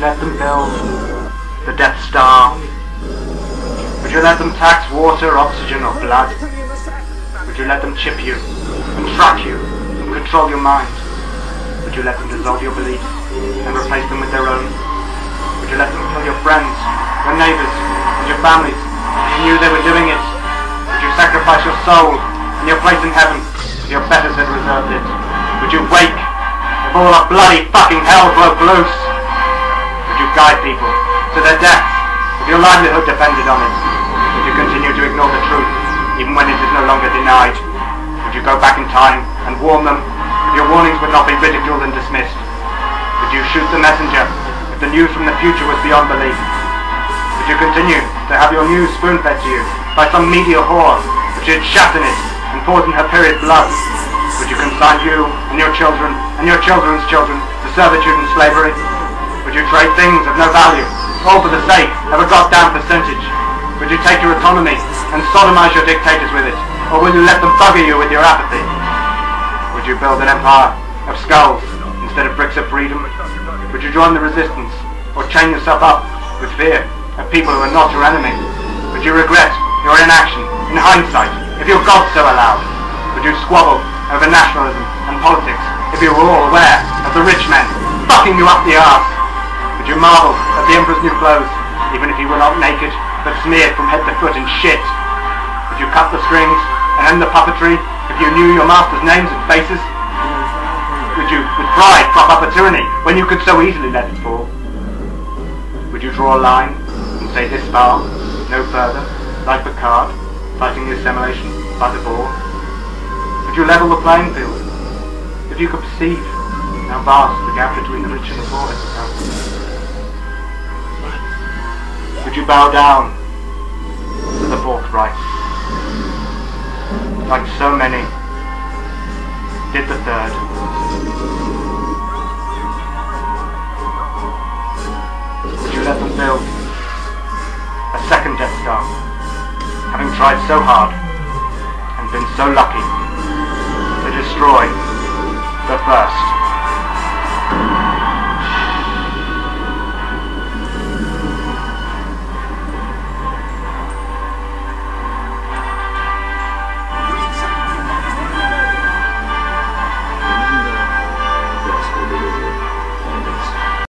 let them build the Death Star? Would you let them tax water, oxygen, or blood? Would you let them chip you, and track you, and control your mind? Would you let them dissolve your beliefs, and replace them with their own? Would you let them kill your friends, your neighbours, and your families, if you knew they were doing it? Would you sacrifice your soul, and your place in heaven, if your betters had reserved it? Would you wake, if all the bloody fucking hell broke loose? Would you guide people to their deaths, if your livelihood depended on it? Would you continue to ignore the truth, even when it is no longer denied? Would you go back in time and warn them, if your warnings would not be ridiculed and dismissed? Would you shoot the messenger, if the news from the future was beyond belief? Would you continue to have your news spoon-fed to you by some media whore, which had shat in it and poisoned her period blood? Would you consign you and your children and your children's children to servitude and slavery? Would you trade things of no value, all for the sake of a goddamn percentage? Would you take your autonomy and sodomize your dictators with it, or will you let them bugger you with your apathy? Would you build an empire of skulls instead of bricks of freedom? Would you join the resistance, or chain yourself up with fear of people who are not your enemy? Would you regret your inaction in hindsight if your God so allowed? Would you squabble over nationalism and politics if you were all aware of the rich men fucking you up the arse? Would you marvel at the Emperor's new clothes, even if he were not naked, but smeared from head to foot in shit? Would you cut the strings and end the puppetry if you knew your master's names and faces? Would you, with pride, prop up a tyranny when you could so easily let it fall? Would you draw a line and say this far, no further, like Picard, fighting the assimilation by the ball? Would you level the playing field, if you could perceive how vast the gap between the rich and the poor has become? Would you bow down to the Fourth Reich, like so many did the Third? Would you let them build a second Death Star, having tried so hard and been so lucky to destroy the first?